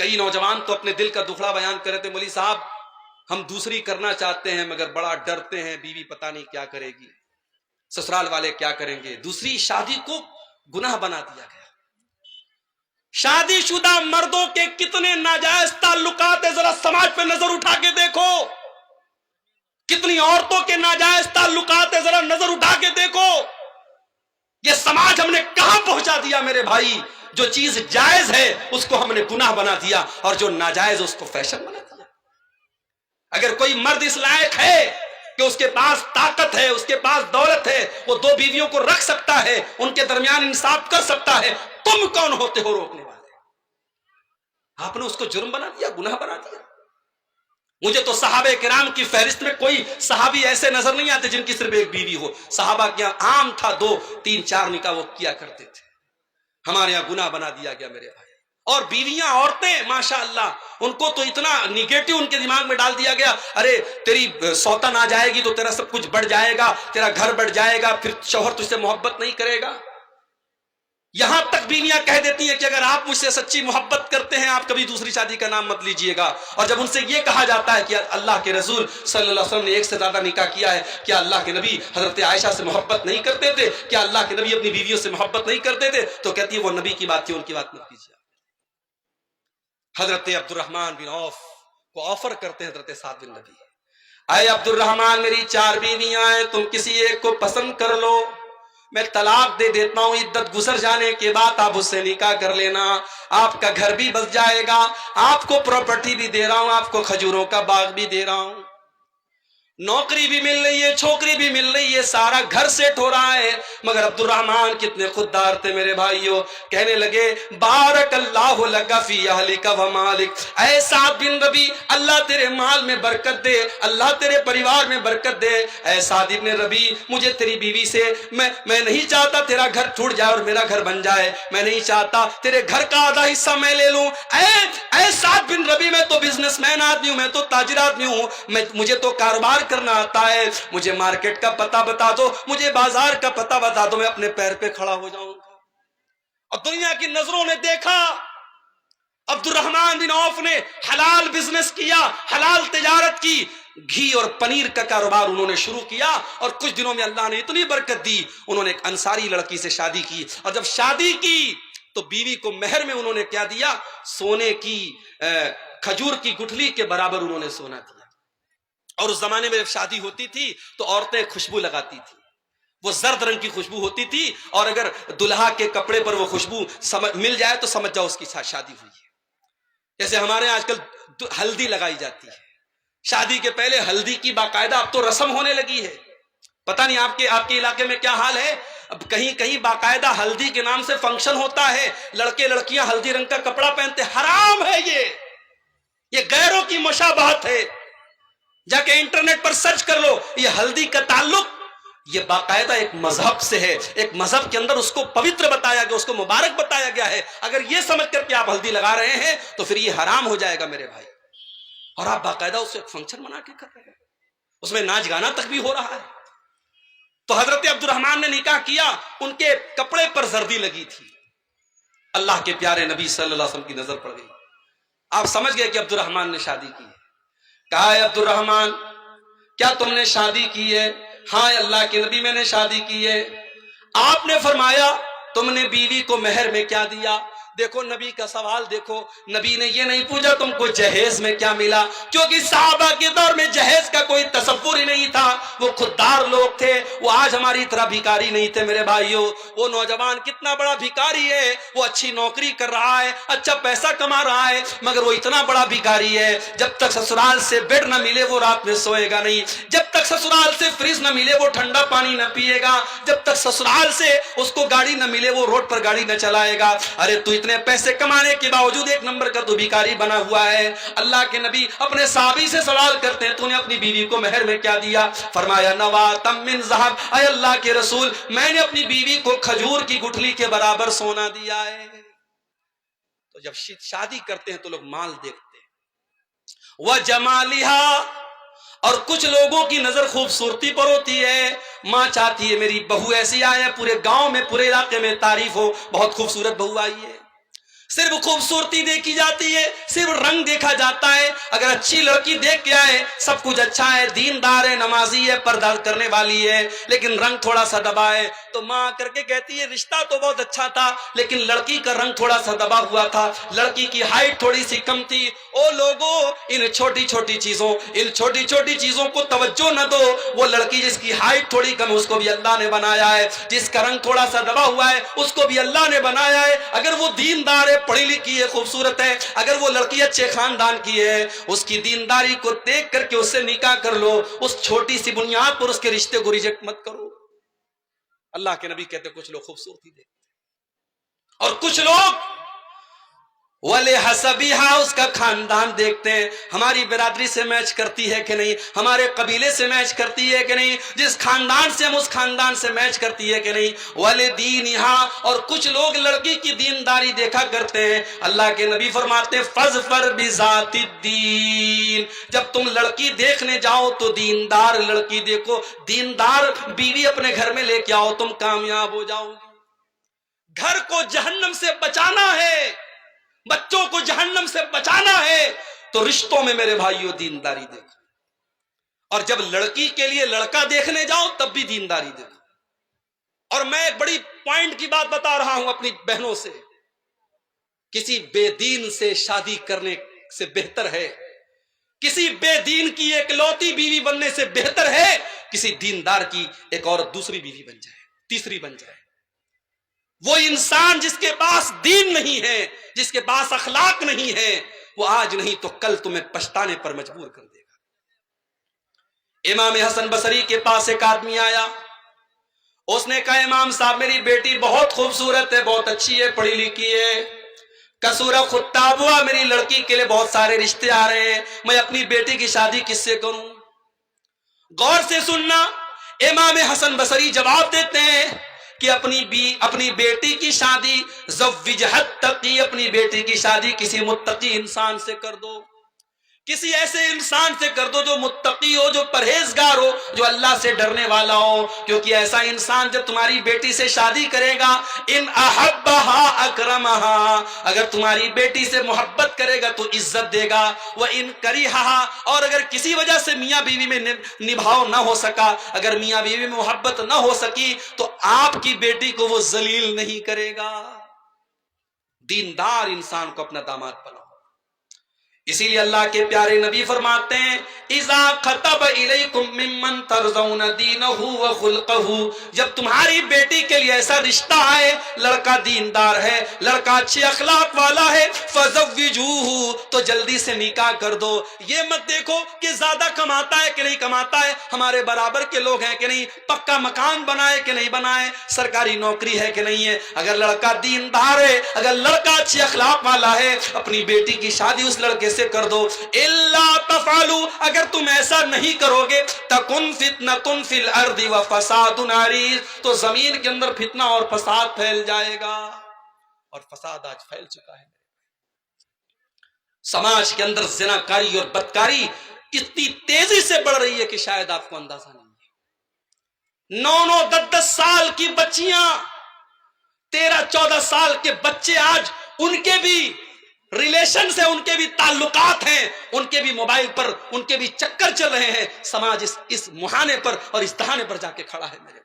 کئی نوجوان تو اپنے دل کا دکھڑا بیان کر رہے تھے، مولوی صاحب ہم دوسری کرنا چاہتے ہیں مگر بڑا ڈرتے ہیں، بیوی پتہ نہیں کیا کرے گی، سسرال والے کیا کریں گے۔ دوسری شادی کو گناہ بنا دیا گیا۔ شادی شدہ مردوں کے کتنے ناجائز تعلقات ہیں، ذرا سماج پہ نظر اٹھا کے دیکھو۔ کتنی عورتوں کے ناجائز تعلقات ہیں، ذرا نظر اٹھا کے دیکھو۔ یہ سماج ہم نے کہاں پہنچا دیا میرے بھائی؟ جو چیز جائز ہے اس کو ہم نے گناہ بنا دیا، اور جو ناجائز اس کو فیشن بنا دیا۔ اگر کوئی مرد اس لائق ہے کہ اس کے پاس طاقت ہے، اس کے پاس دولت ہے، وہ دو بیویوں کو رکھ سکتا ہے، ان کے درمیان انصاف کر سکتا ہے، تم کون ہوتے ہو روکنے والے؟ آپ نے اس کو جرم بنا دیا، گناہ بنا دیا۔ مجھے تو صحابہ کرام کی فہرست میں کوئی صحابی ایسے نظر نہیں آتے جن کی صرف ایک بیوی ہو۔ صحابہ کے یہاں عام تھا 2 3 4 نکاح وہ کیا کرتے تھے۔ ہمارے یہاں گناہ بنا دیا گیا میرے بھائی۔ اور بیویاں، عورتیں ماشاءاللہ ان کو تو اتنا نیگیٹو ان کے دماغ میں ڈال دیا گیا، ارے تیری سوتن آ جائے گی تو تیرا سب کچھ بڑھ جائے گا، تیرا گھر بڑھ جائے گا، پھر شوہر تجھ سے محبت نہیں کرے گا۔ یہاں تک بیویاں کہہ دیتی ہیں کہ اگر آپ مجھ سے سچی محبت کرتے ہیں آپ کبھی دوسری شادی کا نام مت لیجئے گا۔ اور جب ان سے یہ کہا جاتا ہے کہ اللہ کے رسول صلی اللہ علیہ وسلم نے 1 سے زیادہ نکاح کیا ہے، کیا اللہ کے نبی حضرت عائشہ سے محبت نہیں کرتے تھے؟ کیا اللہ کے نبی اپنی بیویوں سے محبت نہیں کرتے تھے؟ تو کہتی ہے وہ نبی کی بات تھی، ان کی بات مت کیجیے۔ حضرت عبد الرحمن بن عوف کو آفر کرتے ہیں حضرت سعد بن ربیع، اے عبد الرحمن میری 4 بیویاں ہیں، تم کسی ایک کو پسند کر لو، میں طلاق دے دیتا ہوں، عدت گزر جانے کے بعد آپ اس سے نکاح کر لینا، آپ کا گھر بھی بس جائے گا، آپ کو پراپرٹی بھی دے رہا ہوں، آپ کو کھجوروں کا باغ بھی دے رہا ہوں، نوکری بھی مل رہی ہے، چھوکری بھی مل رہی ہے، سارا گھر سیٹ ہو رہا ہے۔ مگر عبد الرحمن کتنے خوددار تھے میرے بھائیوں، کہنے لگے بارک اللہ لک فی اہلک و مالک، اے سعد بن ربیع اللہ تیرے مال میں برکت دے، اللہ تیرے پریوار میں برکت دے۔ اے سعد بن ربیع مجھے تیری بیوی سے میں نہیں چاہتا تیرا گھر ٹوٹ جائے اور میرا گھر بن جائے، میں نہیں چاہتا تیرے گھر کا آدھا حصہ میں لے لوں۔ اے سعد بن ربیع میں تو بزنس مین آدمی ہوں، میں تو تاجر آدمی ہوں، مجھے تو کاروبار کرنا آتا ہے، مجھے مارکیٹ کا پتہ بتا دو، مجھے بازار کا پتہ بتا دو، میں اپنے پیر پہ کھڑا ہو جاؤں گا۔ اور دنیا کی نظروں نے دیکھا عبد الرحمن بن عوف نے حلال بزنس کیا، حلال تجارت کی، گھی اور پنیر کا کاروبار انہوں نے شروع کیا، اور کچھ دنوں میں اللہ نے اتنی برکت دی، انہوں نے ایک انصاری لڑکی سے شادی کی، اور جب شادی کی تو بیوی کو مہر میں انہوں نے کیا دیا؟ سونے کی کھجور کی گٹھلی کے برابر انہوں نے سونا دیا۔ اور اس زمانے میں جب شادی ہوتی تھی تو عورتیں خوشبو لگاتی تھی، وہ زرد رنگ کی خوشبو ہوتی تھی، اور اگر دلہا کے کپڑے پر وہ خوشبو مل جائے تو سمجھ جاؤ اس کی شادی ہوئی ہے۔ جیسے ہمارے آج کل ہلدی لگائی جاتی ہے، شادی کے پہلے ہلدی کی باقاعدہ اب تو رسم ہونے لگی ہے، پتہ نہیں آپ کے علاقے میں کیا حال ہے، اب کہیں باقاعدہ ہلدی کے نام سے فنکشن ہوتا ہے، لڑکے لڑکیاں ہلدی رنگ کا کپڑا پہنتے، حرام ہے یہ غیروں کی مشابہت ہے۔ جا کے انٹرنیٹ پر سرچ کر لو، یہ ہلدی کا تعلق یہ باقاعدہ ایک مذہب سے ہے، ایک مذہب کے اندر اس کو پوتر بتایا گیا، اس کو مبارک بتایا گیا ہے۔ اگر یہ سمجھ کر کہ آپ ہلدی لگا رہے ہیں تو پھر یہ حرام ہو جائے گا میرے بھائی، اور آپ باقاعدہ اس سے ایک فنکشن بنا کے کر رہے ہیں، اس میں ناچ گانا تک بھی ہو رہا ہے۔ تو حضرت عبد الرحمن نے نکاح کیا، ان کے کپڑے پر زردی لگی تھی، اللہ کے پیارے نبی صلی اللہ علیہ وسلم کی نظر پڑ گئی، آپ سمجھ گئے کہ عبد الرحمن نے شادی کی ہے۔ کہا ہے عبد الرحمن کیا تم نے شادی کی ہے؟ ہاں اللہ کے نبی میں نے شادی کی ہے۔ آپ نے فرمایا تم نے بیوی کو مہر میں کیا دیا؟ دیکھو نبی کا سوال دیکھو، نبی نے یہ نہیں پوچھا تم کو جہیز میں کیا ملا، کیونکہ صحابہ کے دور میں جہیز کا کوئی تصور ہی نہیں تھا، وہ خوددار لوگ تھے، وہ آج ہماری طرح بھکاری نہیں تھے میرے بھائیوں۔ وہ نوجوان کتنا بڑا بھکاری ہے، وہ اچھی نوکری کر رہا ہے، اچھا پیسہ کما رہا ہے، مگر وہ اتنا بڑا بھکاری ہے، جب تک سسرال سے بیڈ نہ ملے وہ رات میں سوئے گا نہیں، جب تک سسرال سے فریج نہ ملے وہ ٹھنڈا پانی نہ پیے گا، جب تک سسرال سے اس کو گاڑی نہ ملے وہ روڈ پر گاڑی نہ چلائے گا۔ ارے تو اتنے پیسے کمانے کے باوجود ایک نمبر کا تو بھکاری بنا ہوا ہے۔ اللہ کے نبی اپنے صحابی سے سوال کرتے ہیں تو نے اپنی بیوی کو مہر میں کیا دیا؟ فرمایا نواتم من ذہب، اے اللہ کے رسول میں نے اپنی بیوی کو کھجور کی گٹھلی کے برابر سونا دیا ہے۔ تو جب شادی کرتے ہیں تو لوگ مال دیکھتے ہیں، وجمالہا، اور کچھ لوگوں کی نظر خوبصورتی پر ہوتی ہے، ماں چاہتی ہے میری بہو ایسی آئے، پورے گاؤں میں پورے علاقے میں تعریف ہو، بہت خوبصورت بہو آئی ہے۔ صرف خوبصورتی دیکھی جاتی ہے، صرف رنگ دیکھا جاتا ہے. اگر اچھی لڑکی دیکھ کے آئے سب کچھ اچھا ہے، دیندار ہے، نمازی ہے، پردہ کرنے والی ہے، لیکن رنگ تھوڑا سا دبا ہے تو ماں کر کے کہتی ہے رشتہ تو بہت اچھا تھا لیکن لڑکی کا رنگ تھوڑا سا دبا ہوا تھا، لڑکی کی ہائٹ تھوڑی سی کم تھی. او لوگوں، ان چھوٹی چھوٹی چیزوں کو توجہ نہ دو. وہ لڑکی جس کی ہائٹ تھوڑی کم اس کو بھی اللہ نے بنایا ہے، جس کا رنگ تھوڑا سا دبا ہوا ہے اس کو بھی اللہ نے بنایا ہے. اگر وہ دیندار ہے، پڑھی لکھی ہے، خوبصورت ہے، اگر وہ لڑکی اچھے خاندان کی ہے، اس کی دینداری کو دیکھ کر کے اس سے نکاح کر لو. اس چھوٹی سی بنیاد پر اس کے رشتے کو ریجیکٹ مت کرو. اللہ کے نبی کہتے کچھ لوگ خوبصورتی دیکھتے اور کچھ لوگ وَلِحَسَبِهَا اس کا خاندان دیکھتے ہیں، ہماری برادری سے میچ کرتی ہے کہ نہیں، ہمارے قبیلے سے میچ کرتی ہے کہ نہیں، جس خاندان سے ہم اس خاندان سے میچ کرتی ہے کہ نہیں. وَلِدِينِهَا اور کچھ لوگ لڑکی کی دینداری دیکھا کرتے ہیں. اللہ کے نبی فرماتے ہیں فَاظْفَرْ بِذَاتِ الدِّينِ جب تم لڑکی دیکھنے جاؤ تو دیندار لڑکی دیکھو، دیندار بیوی اپنے گھر میں لے کے آؤ، تم کامیاب ہو جاؤ گے. گھر کو جہنم سے بچانا ہے، بچوں کو جہنم سے بچانا ہے تو رشتوں میں میرے بھائیوں دینداری دیکھو. اور جب لڑکی کے لیے لڑکا دیکھنے جاؤ تب بھی دینداری دیکھو. اور میں ایک بڑی پوائنٹ کی بات بتا رہا ہوں اپنی بہنوں سے، کسی بے دین سے شادی کرنے سے بہتر ہے، کسی بے دین کی ایک لوتی بیوی بننے سے بہتر ہے کسی دیندار کی ایک عورت دوسری بیوی بن جائے، تیسری بن جائے. وہ انسان جس کے پاس دین نہیں ہے، جس کے پاس اخلاق نہیں ہے، وہ آج نہیں تو کل تمہیں پچھتانے پر مجبور کر دے گا. امام حسن بصری کے پاس ایک آدمی آیا، اس نے کہا امام صاحب میری بیٹی بہت خوبصورت ہے، بہت اچھی ہے، پڑھی لکھی ہے، کسورہ خطاب ہوا، میری لڑکی کے لیے بہت سارے رشتے آ رہے ہیں، میں اپنی بیٹی کی شادی کس سے کروں؟ غور سے سننا، امام حسن بصری جواب دیتے ہیں کہ اپنی بیٹی کی شادی زوجہ التقی، اپنی بیٹی کی شادی کسی متقی انسان سے کر دو، کسی ایسے انسان سے کر دو جو متقی ہو، جو پرہیزگار ہو، جو اللہ سے ڈرنے والا ہو. کیونکہ ایسا انسان جب تمہاری بیٹی سے شادی کرے گا، ان احبها اکرمها، اگر تمہاری بیٹی سے محبت کرے گا تو عزت دے گا، وان کریہها، اور اگر کسی وجہ سے میاں بیوی میں نبھاؤ نہ ہو سکا، اگر میاں بیوی میں محبت نہ ہو سکی تو آپ کی بیٹی کو وہ ذلیل نہیں کرے گا. دیندار انسان کو اپنا داماد بناؤ. اسی لیے اللہ کے پیارے نبی فرماتے ہیں اذا خطب الیکم ممن ترضون دینہ وخلقہ، جب تمہاری بیٹی کے لیے ایسا رشتہ آئے، لڑکا دیندار ہے، لڑکا اچھے اخلاق والا ہے، فزوجوہ، تو جلدی سے نکاح کر دو. یہ مت دیکھو کہ زیادہ کماتا ہے کہ نہیں کماتا ہے، ہمارے برابر کے لوگ ہیں کہ نہیں، پکا مکان بنائے کہ نہیں بنائے، سرکاری نوکری ہے کہ نہیں ہے. اگر لڑکا دیندار ہے، اگر لڑکا اچھے اخلاق والا ہے، اپنی بیٹی کی شادی اس لڑکے سے کر دو. الا تفعلوا، اگر تم ایسا نہیں کرو گے، تکن فتنۃ فی الارض وفساد عریض، تو زمین کے اندر فتنہ اور فساد پھیل جائے گا. اور فساد آج پھیل چکا ہے. سماج کے اندر زناکاری اور بدکاری اتنی تیزی سے بڑھ رہی ہے کہ شاید آپ کو اندازہ نہیں ہے. 9-10 سال کی بچیاں، 13-14 سال کے بچے، آج ان کے بھی ریلیشن سے، ان کے بھی تعلقات ہیں، ان کے بھی موبائل پر ان کے بھی چکر چل رہے ہیں. سماج اس مہانے پر اور اس دہانے پر جا کے کھڑا ہے میرے.